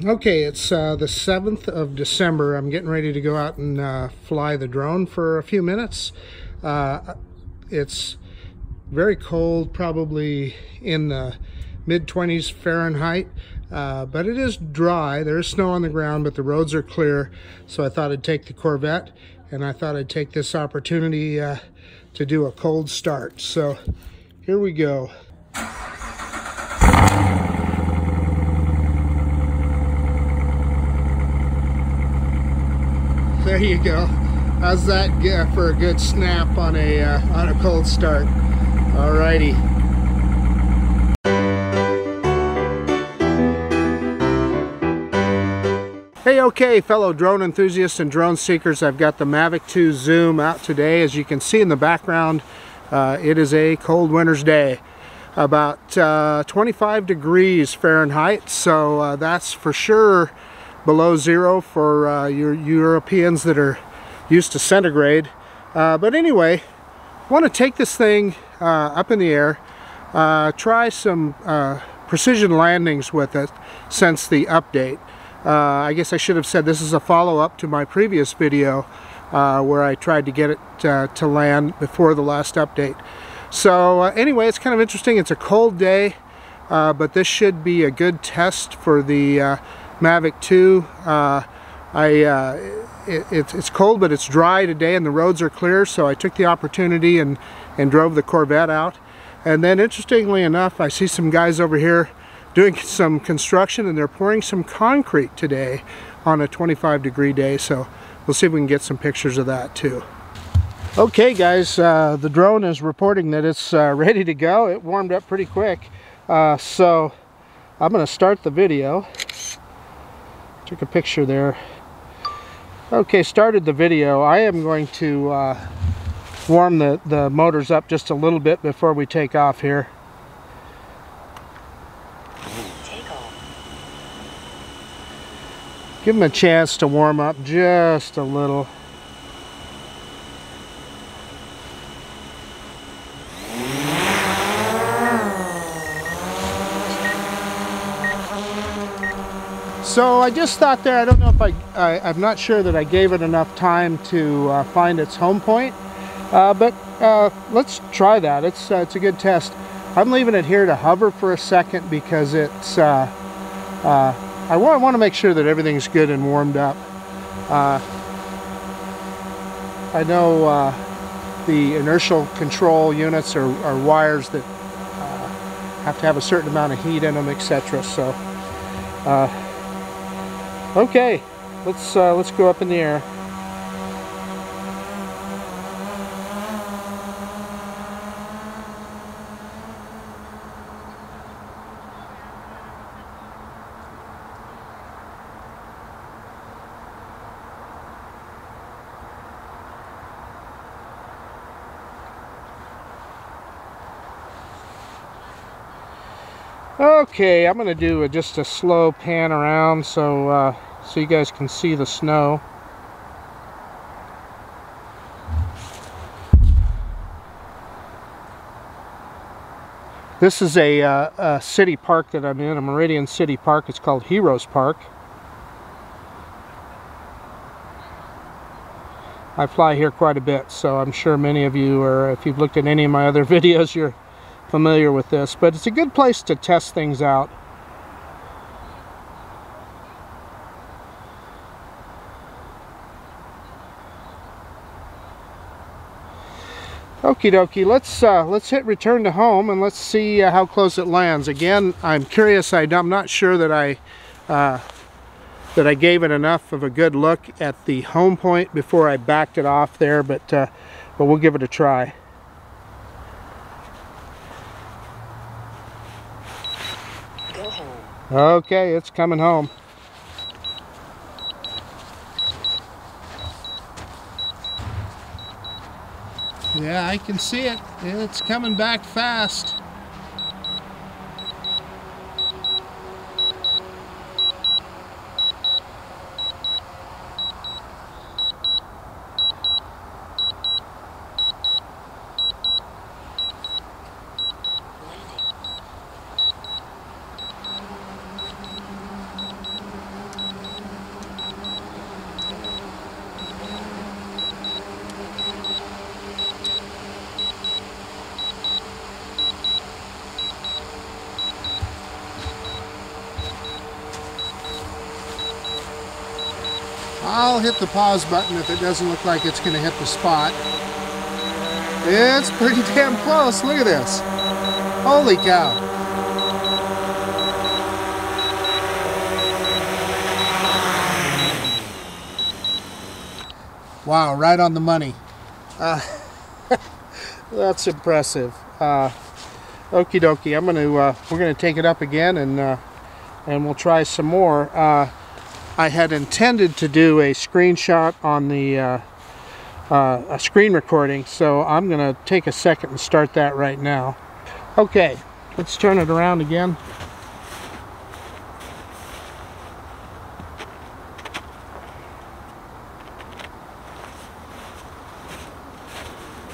Okay, it's the 7th of December. I'm getting ready to go out and fly the drone for a few minutes. It's very cold, probably in the mid-20s Fahrenheit, but it is dry. There is snow on the ground, but the roads are clear, so I thought I'd take the Corvette, and I thought I'd take this opportunity to do a cold start. So here we go. There you go. How's that for a good snap on a cold start? Alrighty. Hey, okay, fellow drone enthusiasts and drone seekers. I've got the Mavic 2 Zoom out today. As you can see in the background, it is a cold winter's day. About 25 degrees Fahrenheit, so that's for sure below zero for your Europeans that are used to centigrade. But anyway, I want to take this thing up in the air, try some precision landings with it since the update. I guess I should have said this is a follow-up to my previous video where I tried to get it to land before the last update. So anyway, it's kind of interesting. It's a cold day, but this should be a good test for the Mavic 2. It's cold, but it's dry today and the roads are clear, so I took the opportunity and drove the Corvette out. And then interestingly enough, I see some guys over here doing some construction, and they're pouring some concrete today on a 25-degree day, so we'll see if we can get some pictures of that too. Okay guys, the drone is reporting that it's ready to go. It warmed up pretty quick, so I'm going to start the video. Took a picture there. Okay, started the video. I am going to warm the motors up just a little bit before we take off here. Give them a chance to warm up just a little. So I just thought there, I don't know if I'm not sure that I gave it enough time to find its home point, but let's try that. It's a good test. I'm leaving it here to hover for a second because it's, I want to make sure that everything's good and warmed up. I know the inertial control units are wires that have to have a certain amount of heat in them, etc. So. Okay, let's go up in the air. Okay, I'm going to do just a slow pan around so you guys can see the snow. This is a city park that I'm in, a Meridian City Park. It's called Heroes Park. I fly here quite a bit, so I'm sure many of you, or if you've looked at any of my other videos, you're familiar with this, but it's a good place to test things out. Okie dokie, let's hit return to home and let's see how close it lands. Again, I'm curious. I'm not sure that I gave it enough of a good look at the home point before I backed it off there, but we'll give it a try. Okay, it's coming home. Yeah, I can see it. It's coming back fast. I'll hit the pause button if it doesn't look like it's going to hit the spot. It's pretty damn close. Look at this. Holy cow. Wow, right on the money. That's impressive. Okie dokie. We're gonna take it up again and we'll try some more. I had intended to do a screenshot on the a screen recording, so I'm gonna take a second and start that right now. Okay, let's turn it around again.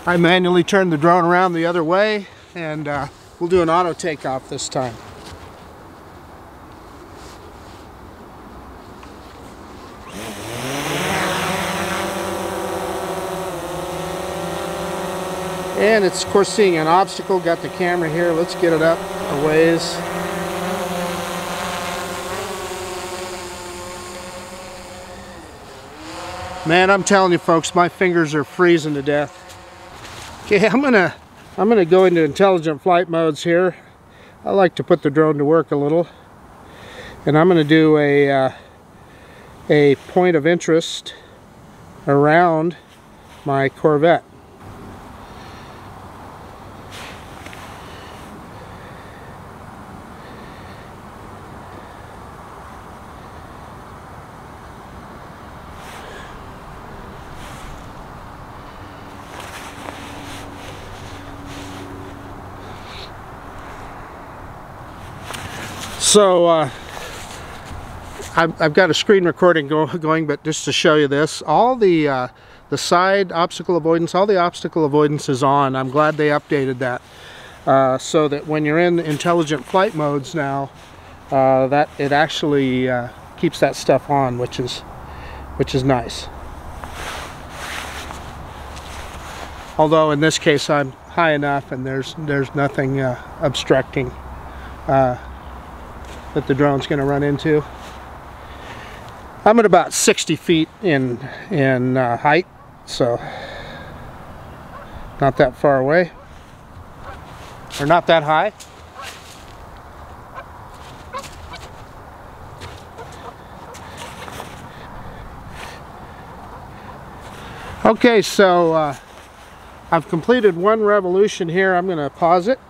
I manually turned the drone around the other way, and we'll do an auto takeoff this time. And it's, of course, seeing an obstacle. Got the camera here. Let's get it up a ways. Man, I'm telling you folks, my fingers are freezing to death. Okay, I'm gonna go into intelligent flight modes here. I like to put the drone to work a little, and I'm gonna do a point of interest around my Corvette. So I've got a screen recording going, but just to show you this, all the side obstacle avoidance, all the obstacle avoidance is on. I'm glad they updated that so that when you're in intelligent flight modes now, that it actually keeps that stuff on, which is nice. Although in this case I'm high enough and there's nothing obstructing that the drone's going to run into. I'm at about 60 feet in height, so not that far away, or not that high. Okay, so I've completed one revolution here. I'm going to pause it.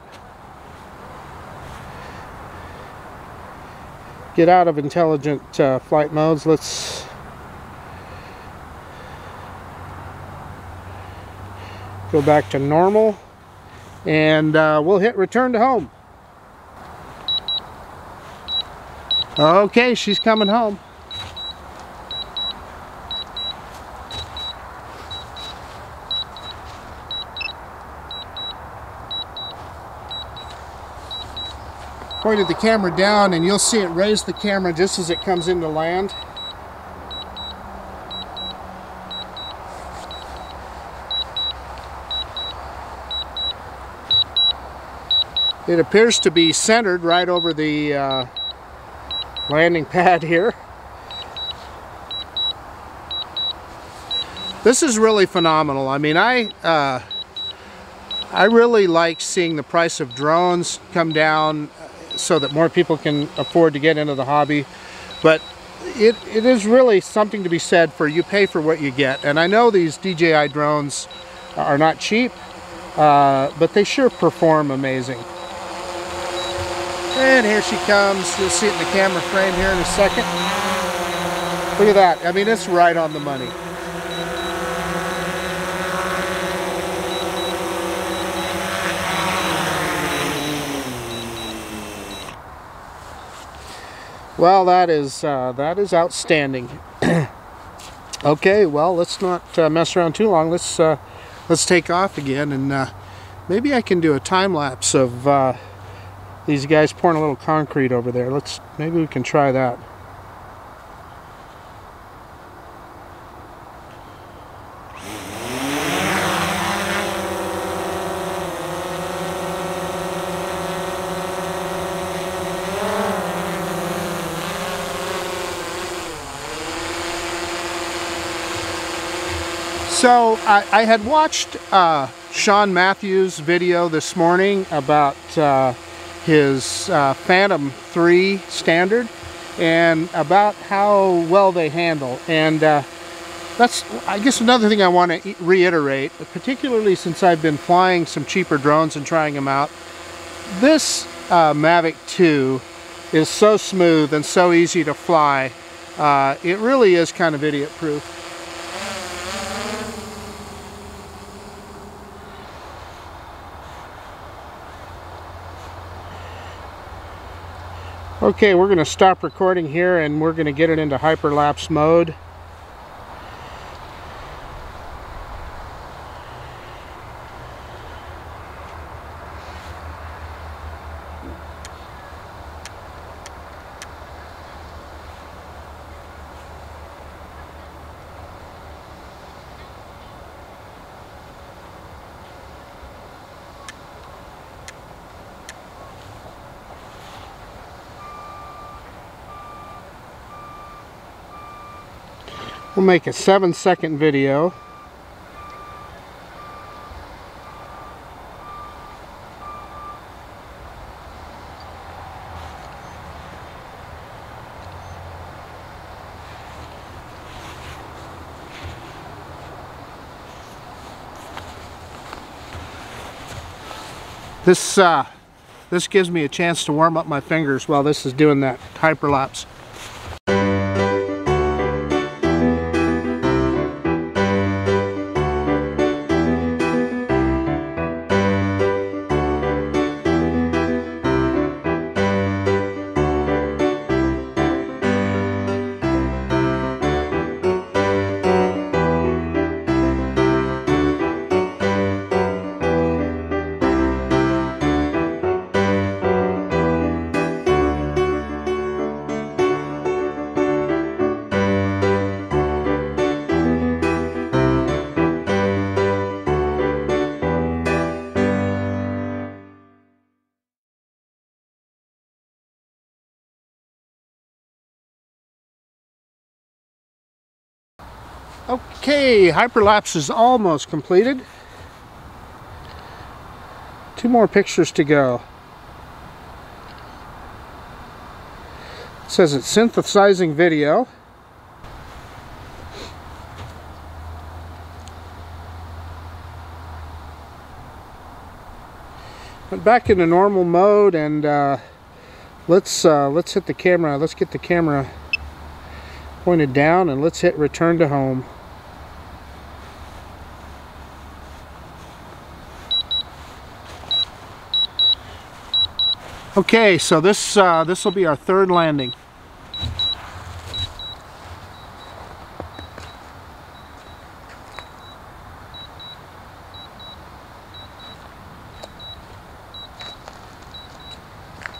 Get out of intelligent flight modes. Let's go back to normal, and we'll hit return to home. Okay, she's coming home. Pointed the camera down, and you'll see it raise the camera just as it comes into land. It appears to be centered right over the landing pad here. This is really phenomenal. I mean, I really like seeing the price of drones come down so that more people can afford to get into the hobby. But it is really something to be said for you pay for what you get. And I know these DJI drones are not cheap, but they sure perform amazing. And here she comes. You'll see it in the camera frame here in a second. Look at that. I mean, it's right on the money. Well, that is outstanding. Okay, well, let's not mess around too long. Let's take off again, and maybe I can do a time lapse of these guys pouring a little concrete over there. Maybe we can try that. So I had watched Sean Matthews' video this morning about his Phantom 3 Standard and about how well they handle, and that's, I guess, another thing I want to reiterate, particularly since I've been flying some cheaper drones and trying them out. This Mavic 2 is so smooth and so easy to fly. It really is kind of idiot proof. Okay, we're going to stop recording here and we're going to get it into hyperlapse mode. We'll make a 7-second video. This gives me a chance to warm up my fingers while this is doing that hyperlapse. Okay, hyperlapse is almost completed. 2 more pictures to go. It says it's synthesizing video. Went back into normal mode, and let's hit the camera. Let's get the camera pointed down, and let's hit return to home. Okay, so this will be our 3rd landing.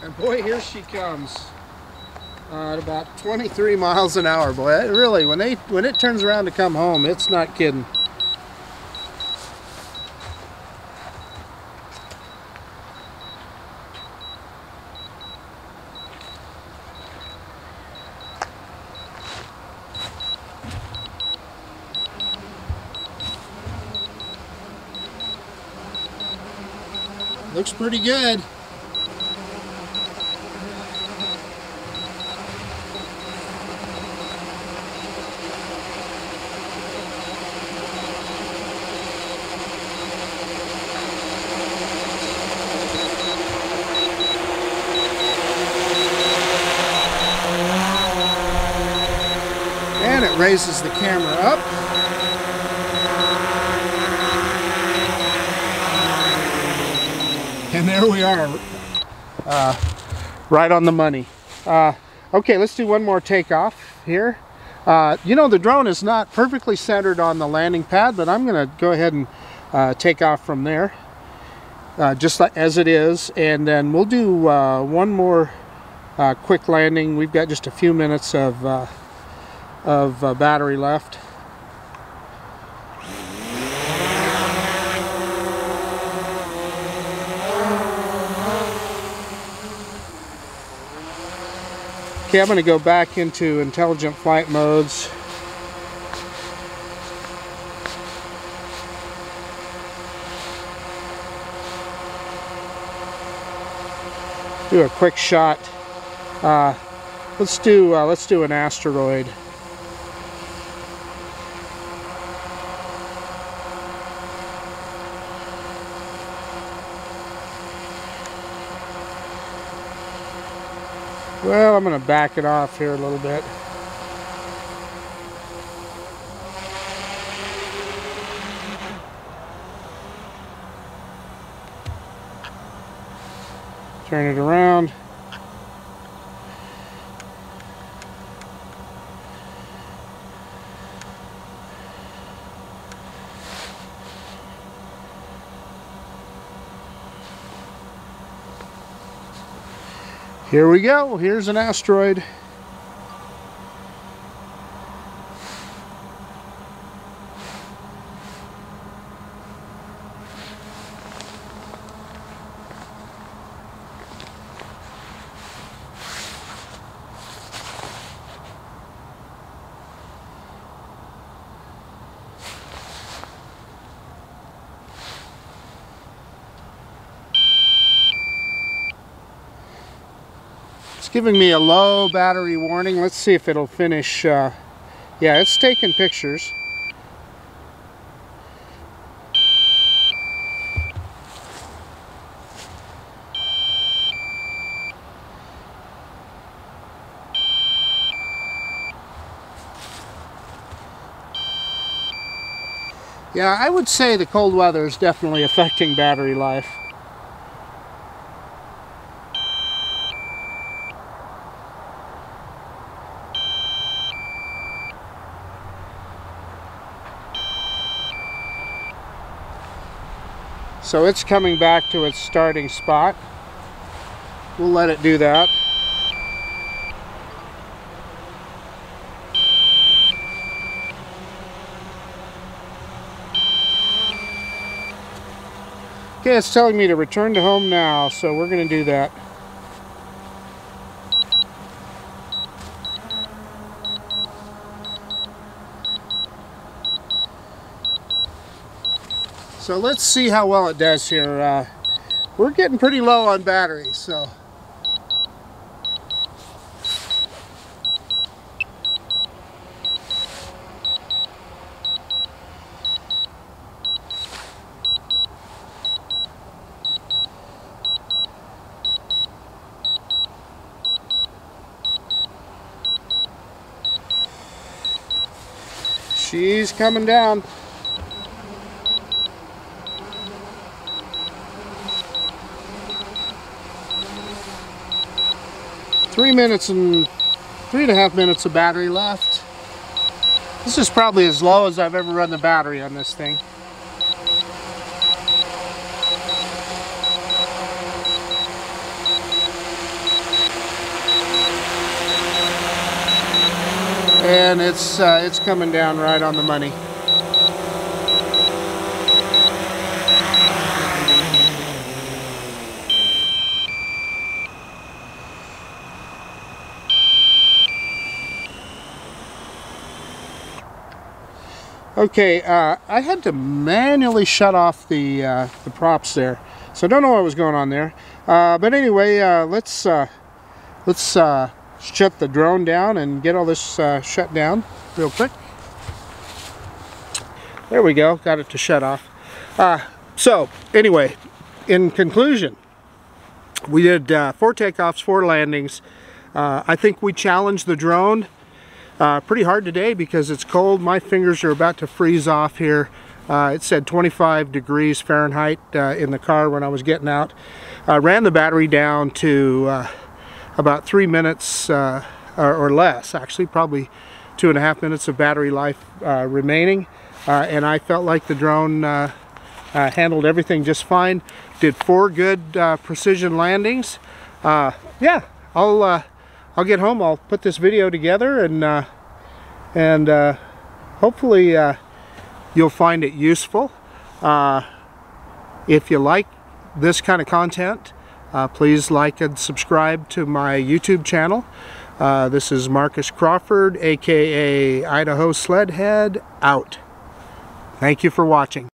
And boy, here she comes. At about 23 miles an hour, boy. It really, when it turns around to come home, it's not kidding. Looks pretty good. And it raises the camera up. And there we are, right on the money. Okay, let's do one more takeoff here. You know, the drone is not perfectly centered on the landing pad, but I'm going to go ahead and take off from there, just like as it is, and then we'll do one more quick landing. We've got just a few minutes of battery left. Okay, I'm going to go back into intelligent flight modes. do a quick shot. Let's do an asteroid. Well, I'm going to back it off here a little bit. Turn it around. Here we go. Here's an asteroid. It's giving me a low battery warning. Let's see if it'll finish. Yeah, it's taking pictures. Yeah, I would say the cold weather is definitely affecting battery life. So it's coming back to its starting spot. We'll let it do that. Okay, it's telling me to return to home now, so we're going to do that. So let's see how well it does here. We're getting pretty low on batteries, so. She's coming down. Three and a half minutes of battery left. This is probably as low as I've ever run the battery on this thing. And it's coming down right on the money. Okay, I had to manually shut off the props there, so I don't know what was going on there. But anyway, let's shut the drone down and get all this shut down real quick. There we go, got it to shut off. So anyway, in conclusion, we did 4 takeoffs, 4 landings. I think we challenged the drone pretty hard today because it's cold. My fingers are about to freeze off here. It said 25 degrees Fahrenheit in the car when I was getting out. Ran the battery down to about 3 minutes or less, actually probably 2.5 minutes of battery life remaining, and I felt like the drone handled everything just fine. Did 4 good precision landings. Yeah, I'll get home, I'll put this video together, and hopefully you'll find it useful. If you like this kind of content, please like and subscribe to my YouTube channel. This is Marcus Crawford, aka Idaho Sledhead, out. Thank you for watching.